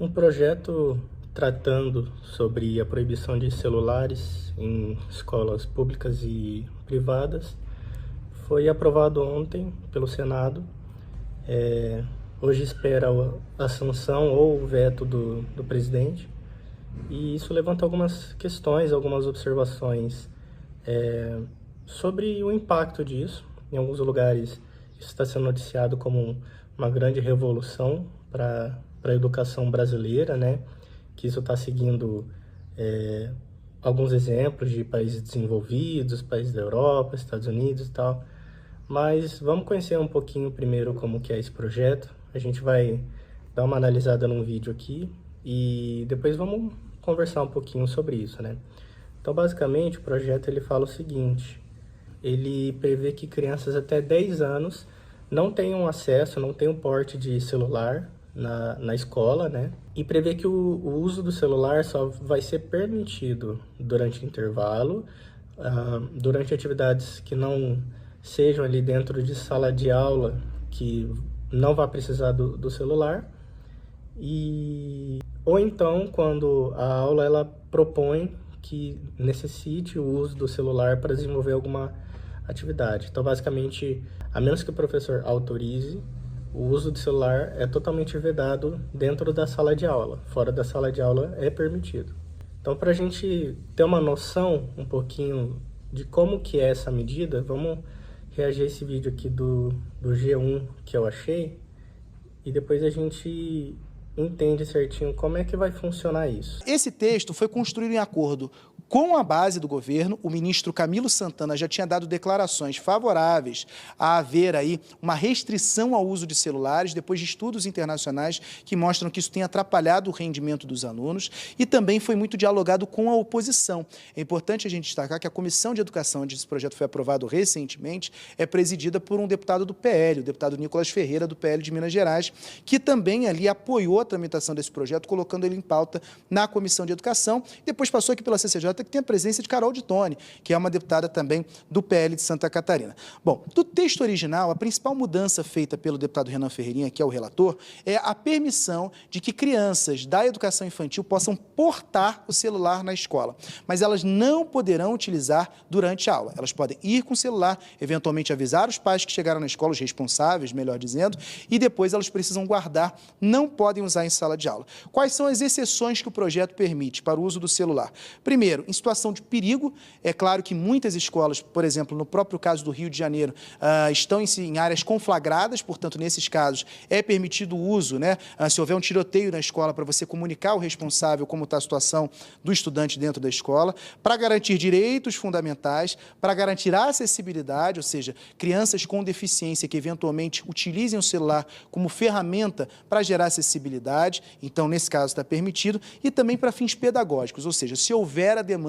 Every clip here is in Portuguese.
Um projeto tratando sobre a proibição de celulares em escolas públicas e privadas foi aprovado ontem pelo Senado. Hoje espera a sanção ou o veto do presidente, e isso levanta algumas questões, algumas observações sobre o impacto disso. Em alguns lugares isso está sendo noticiado como uma grande revolução para a educação brasileira, né? Que isso está seguindo alguns exemplos de países desenvolvidos, países da Europa, Estados Unidos e tal. Mas vamos conhecer um pouquinho primeiro como que é esse projeto. A gente vai dar uma analisada num vídeo aqui e depois vamos conversar um pouquinho sobre isso, né? Então, basicamente, o projeto ele fala o seguinte: ele prevê que crianças até 10 anos não tenham acesso, não tenham porte de celular na escola, né? E prevê que o uso do celular só vai ser permitido durante o intervalo, durante atividades que não sejam ali dentro de sala de aula, que não vai precisar do celular, ou então quando a aula ela propõe que necessite o uso do celular para desenvolver alguma atividade. Então, basicamente, a menos que o professor autorize, o uso do celular é totalmente vedado dentro da sala de aula. Fora da sala de aula é permitido. Então, para a gente ter uma noção um pouquinho de como que é essa medida, vamos reagir a esse vídeo aqui do G1 que eu achei, e depois a gente entende certinho como é que vai funcionar isso. Esse texto foi construído em acordo com a base do governo. O ministro Camilo Santana já tinha dado declarações favoráveis a haver aí uma restrição ao uso de celulares, depois de estudos internacionais que mostram que isso tem atrapalhado o rendimento dos alunos, e também foi muito dialogado com a oposição. É importante a gente destacar que a Comissão de Educação, onde esse projeto foi aprovado recentemente, é presidida por um deputado do PL, o deputado Nicolas Ferreira, do PL de Minas Gerais, que também ali apoiou a tramitação desse projeto, colocando ele em pauta na Comissão de Educação. Depois passou aqui pela CCJ, que tem a presença de Carol de Tone, que é uma deputada também do PL de Santa Catarina. Bom, do texto original, a principal mudança feita pelo deputado Renan Ferreirinha, que é o relator, é a permissão de que crianças da educação infantil possam portar o celular na escola, mas elas não poderão utilizar durante a aula. Elas podem ir com o celular, eventualmente avisar os pais que chegaram na escola, os responsáveis, melhor dizendo, e depois elas precisam guardar, não podem usar em sala de aula. Quais são as exceções que o projeto permite para o uso do celular? Primeiro, em situação de perigo, é claro que muitas escolas, por exemplo, no próprio caso do Rio de Janeiro, estão em áreas conflagradas, portanto, nesses casos, é permitido o uso, né? Se houver um tiroteio na escola, para você comunicar ao responsável como está a situação do estudante dentro da escola, para garantir direitos fundamentais, para garantir a acessibilidade, ou seja, crianças com deficiência que eventualmente utilizem o celular como ferramenta para gerar acessibilidade, então, nesse caso, está permitido, e também para fins pedagógicos, ou seja, se houver a demanda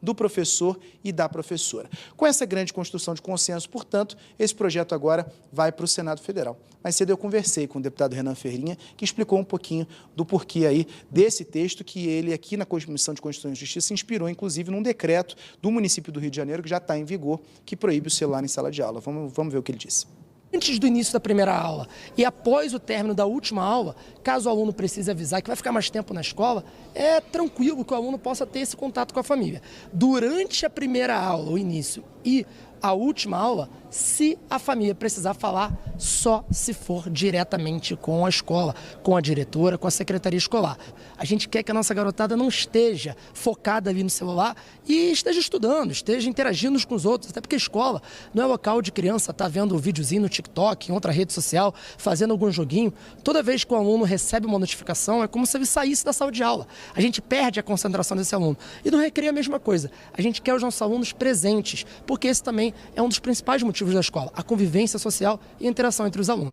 do professor e da professora. Com essa grande construção de consenso, portanto, esse projeto agora vai para o Senado Federal. Mais cedo eu conversei com o deputado Renan Ferreirinha, que explicou um pouquinho do porquê aí desse texto, que ele aqui na Comissão de Constituição e Justiça se inspirou, inclusive, num decreto do município do Rio de Janeiro, que já está em vigor, que proíbe o celular em sala de aula. Vamos ver o que ele disse. Antes do início da primeira aula e após o término da última aula, caso o aluno precise avisar que vai ficar mais tempo na escola, é tranquilo que o aluno possa ter esse contato com a família. Durante a primeira aula, o início e a última aula, se a família precisar falar, só se for diretamente com a escola, com a diretora, com a secretaria escolar. A gente quer que a nossa garotada não esteja focada ali no celular e esteja estudando, esteja interagindo uns com os outros, até porque a escola não é local de criança estar vendo um videozinho no TikTok, em outra rede social, fazendo algum joguinho. Toda vez que o aluno recebe uma notificação, é como se ele saísse da sala de aula. A gente perde a concentração desse aluno. E no recreio é a mesma coisa. A gente quer os nossos alunos presentes, porque esse também é um dos principais motivos da escola, a convivência social e a interação entre os alunos.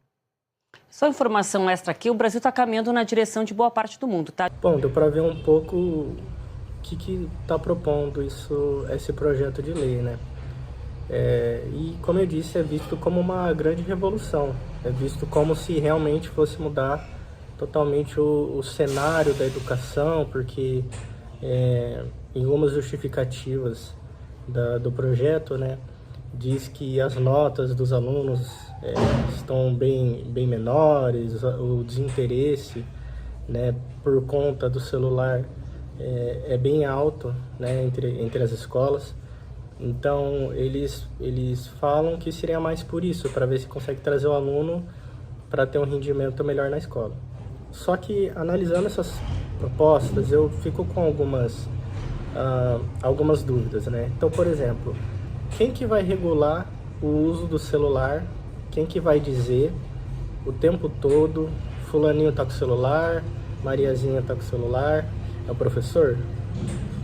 Só informação extra aqui, o Brasil está caminhando na direção de boa parte do mundo, tá? Bom, deu para ver um pouco o que está propondo esse projeto de lei, né? E, como eu disse, é visto como uma grande revolução. É visto como se realmente fosse mudar totalmente o cenário da educação, porque em algumas justificativas do projeto, né, diz que as notas dos alunos estão bem menores, o desinteresse, né, por conta do celular é bem alto, né, entre as escolas. Então, eles falam que seria mais por isso, para ver se consegue trazer o aluno para ter um rendimento melhor na escola. Só que, analisando essas propostas, eu fico com algumas dúvidas, né? Então, por exemplo, quem que vai regular o uso do celular? Quem que vai dizer o tempo todo, fulaninho tá com o celular, Mariazinha tá com o celular? É o professor?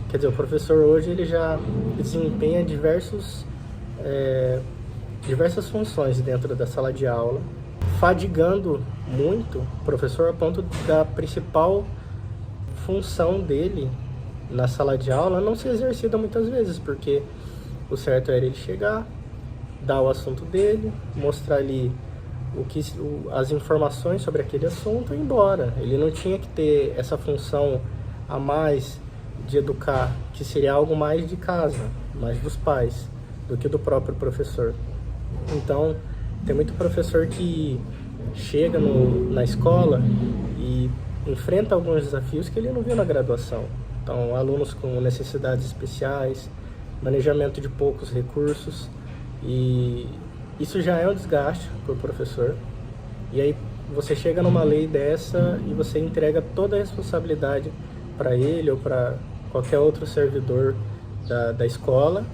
Quer dizer, o professor hoje ele já desempenha diversas funções dentro da sala de aula, fadigando muito o professor a ponto da principal função dele na sala de aula não ser exercida muitas vezes, porque o certo era ele chegar, dar o assunto dele, mostrar ali as informações sobre aquele assunto e ir embora. Ele não tinha que ter essa função a mais de educar, que seria algo mais de casa, mais dos pais, do que do próprio professor. Então, tem muito professor que chega na escola e enfrenta alguns desafios que ele não viu na graduação. Então, alunos com necessidades especiais, manejamento de poucos recursos, e isso já é um desgaste para o professor. E aí você chega numa lei dessa e você entrega toda a responsabilidade para ele ou para qualquer outro servidor da escola,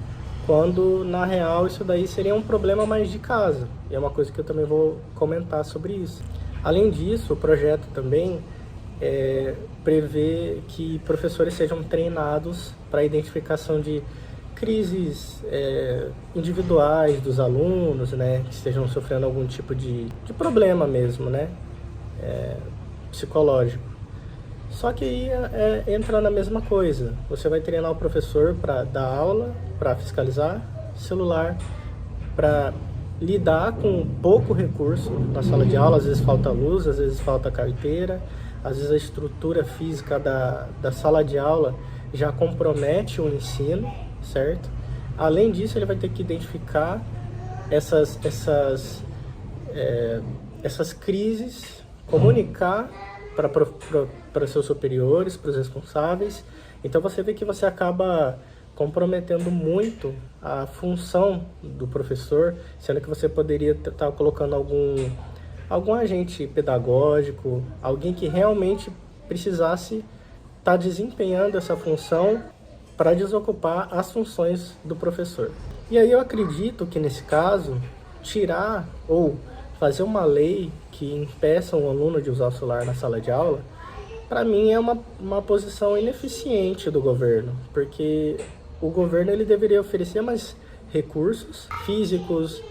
quando na real isso daí seria um problema mais de casa. E é uma coisa que eu também vou comentar sobre isso. Além disso, o projeto também prevê que professores sejam treinados para a identificação de crises individuais dos alunos, né, que estejam sofrendo algum tipo de problema mesmo, né, psicológico. Só que aí entra na mesma coisa. Você vai treinar o professor para dar aula, para fiscalizar celular, para lidar com pouco recurso na sala de aula. Às vezes falta luz, às vezes falta carteira, às vezes a estrutura física da sala de aula já compromete o ensino, certo? Além disso, ele vai ter que identificar essas crises, comunicar para seus superiores, para os responsáveis. Então você vê que você acaba comprometendo muito a função do professor, sendo que você poderia estar colocando algum agente pedagógico, alguém que realmente precisasse estar desempenhando essa função para desocupar as funções do professor. E aí eu acredito que nesse caso, tirar ou fazer uma lei que impeça um aluno de usar o celular na sala de aula, para mim é uma posição ineficiente do governo, porque o governo ele deveria oferecer mais recursos físicos,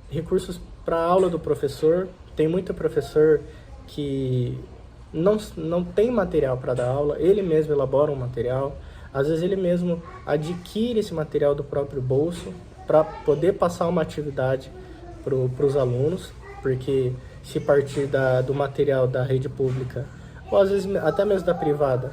recursos para a aula do professor. Tem muito professor que não tem material para dar aula, ele mesmo elabora um material, às vezes ele mesmo adquire esse material do próprio bolso para poder passar uma atividade para os alunos, porque se partir do material da rede pública, ou às vezes até mesmo da privada,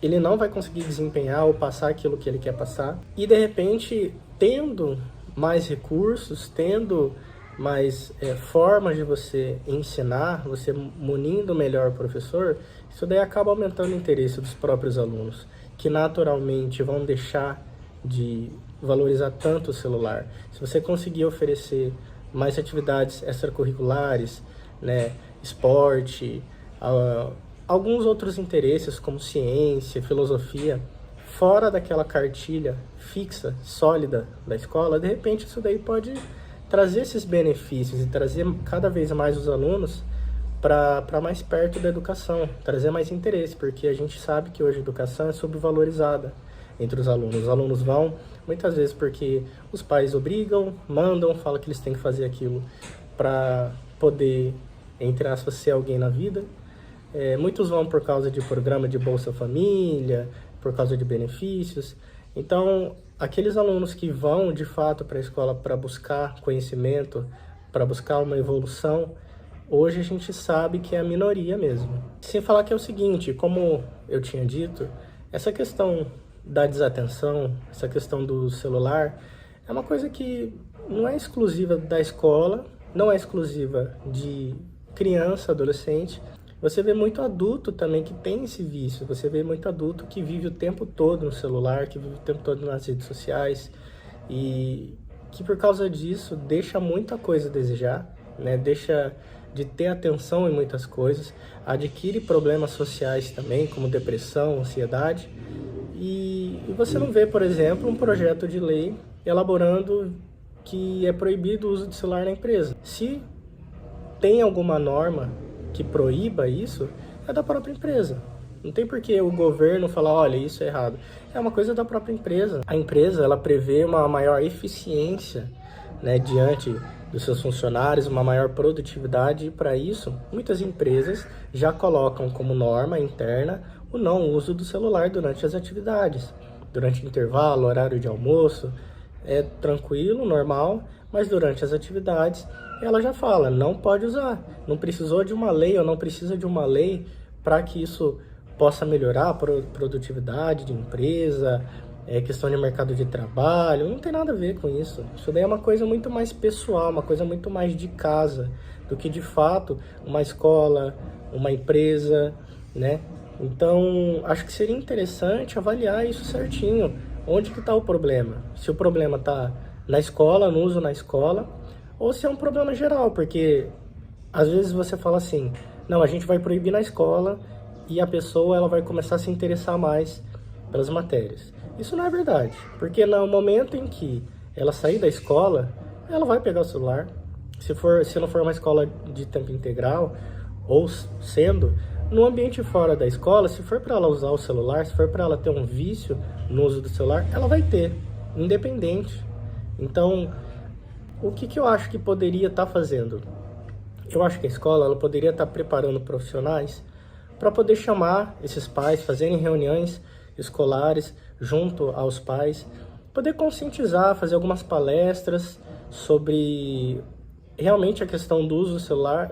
ele não vai conseguir desempenhar ou passar aquilo que ele quer passar. E de repente, tendo mais recursos, tendo mais formas de você ensinar, você munindo melhor o professor, isso daí acaba aumentando o interesse dos próprios alunos, que naturalmente vão deixar de valorizar tanto o celular. Se você conseguir oferecer mais atividades extracurriculares, né, esporte, alguns outros interesses como ciência, filosofia, fora daquela cartilha fixa, sólida da escola, de repente isso daí pode trazer esses benefícios e trazer cada vez mais os alunos para mais perto da educação, trazer mais interesse, porque a gente sabe que hoje a educação é subvalorizada entre os alunos. Os alunos vão, muitas vezes, porque os pais obrigam, mandam, falam que eles têm que fazer aquilo para poder, entre aspas, ser alguém na vida. Muitos vão por causa de programa de Bolsa Família, por causa de benefícios. Então, aqueles alunos que vão, de fato, para a escola para buscar conhecimento, para buscar uma evolução, hoje a gente sabe que é a minoria mesmo. Sem falar que é o seguinte, como eu tinha dito, essa questão da desatenção, essa questão do celular, é uma coisa que não é exclusiva da escola, não é exclusiva de criança, adolescente, Você vê muito adulto também que tem esse vício, você vê muito adulto que vive o tempo todo no celular, que vive o tempo todo nas redes sociais e que por causa disso deixa muita coisa a desejar, né? Deixa de ter atenção em muitas coisas, adquire problemas sociais também, como depressão, ansiedade, e você não vê, por exemplo, um projeto de lei elaborando que é proibido o uso de celular na empresa. Se tem alguma norma que proíba isso, é da própria empresa. Não tem por que o governo falar, olha, isso é errado. É uma coisa da própria empresa. A empresa, ela prevê uma maior eficiência, né, diante dos seus funcionários, uma maior produtividade, e para isso, muitas empresas já colocam como norma interna o não uso do celular durante as atividades. Durante o intervalo, horário de almoço, é tranquilo, normal, mas durante as atividades ela já fala, não pode usar. Não precisou de uma lei ou não precisa de uma lei para que isso possa melhorar a produtividade de empresa, questão de mercado de trabalho, não tem nada a ver com isso. Isso daí é uma coisa muito mais pessoal, uma coisa muito mais de casa, do que de fato uma escola, uma empresa, né? Então, acho que seria interessante avaliar isso certinho. Onde que está o problema? Se o problema está na escola, no uso na escola, ou se é um problema geral, porque às vezes você fala assim, não, a gente vai proibir na escola e a pessoa ela vai começar a se interessar mais pelas matérias. Isso não é verdade, porque no momento em que ela sair da escola, ela vai pegar o celular. Se não for uma escola de tempo integral, ou sendo, no ambiente fora da escola, se for para ela usar o celular, se for para ela ter um vício no uso do celular, ela vai ter, independente. Então, o que eu acho que poderia estar fazendo? Eu acho que a escola ela poderia estar preparando profissionais para poder chamar esses pais, fazerem reuniões escolares junto aos pais, poder conscientizar, fazer algumas palestras sobre realmente a questão do uso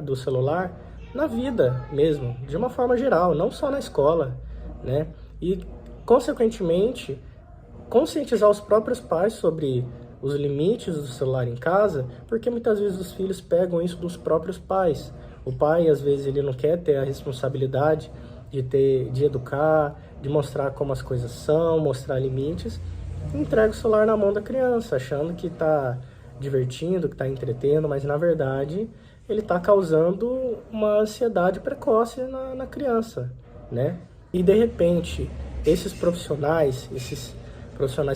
do celular na vida mesmo, de uma forma geral, não só na escola, né? E, consequentemente, conscientizar os próprios pais sobre os limites do celular em casa, porque muitas vezes os filhos pegam isso dos próprios pais. O pai, às vezes, ele não quer ter a responsabilidade de educar, de mostrar como as coisas são, mostrar limites, e entrega o celular na mão da criança, achando que está divertindo, que está entretendo, mas, na verdade, ele está causando uma ansiedade precoce na criança, né? E, de repente, esses profissionais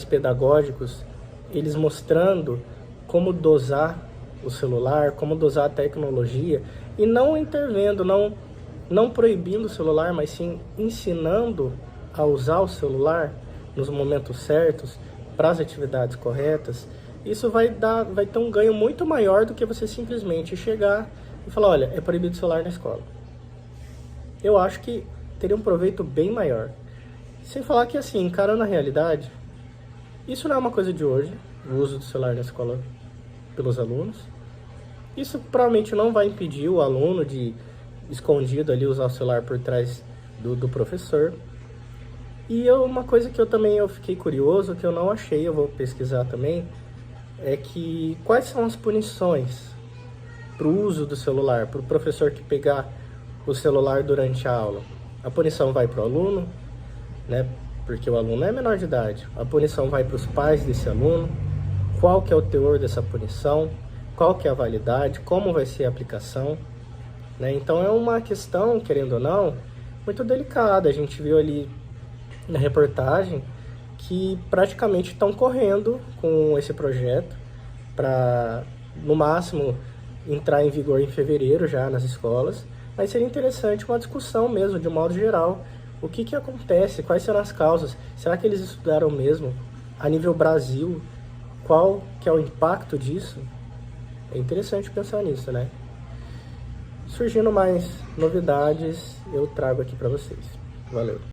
pedagógicos, eles mostrando como dosar o celular, como dosar a tecnologia, e não intervendo, não proibindo o celular, mas sim ensinando a usar o celular nos momentos certos, para as atividades corretas, isso vai ter um ganho muito maior do que você simplesmente chegar e falar, olha, é proibido o celular na escola. Eu acho que teria um proveito bem maior. Sem falar que, assim, encarando a realidade, isso não é uma coisa de hoje, o uso do celular na escola pelos alunos. Isso provavelmente não vai impedir o aluno de, escondido ali, usar o celular por trás do professor. E uma coisa que eu fiquei curioso, que eu não achei, eu vou pesquisar também, é que quais são as punições para o uso do celular, para o professor que pegar o celular durante a aula. A punição vai para o aluno, né? Porque o aluno é menor de idade. A punição vai para os pais desse aluno. Qual que é o teor dessa punição? Qual que é a validade? Como vai ser a aplicação? Né? Então é uma questão, querendo ou não, muito delicada. A gente viu ali na reportagem que praticamente estão correndo com esse projeto para, no máximo, entrar em vigor em fevereiro já nas escolas. Mas seria interessante uma discussão mesmo, de um modo geral. O que acontece? Quais serão as causas? Será que eles estudaram mesmo, a nível Brasil, qual que é o impacto disso? É interessante pensar nisso, né? Surgindo mais novidades, eu trago aqui para vocês. Valeu!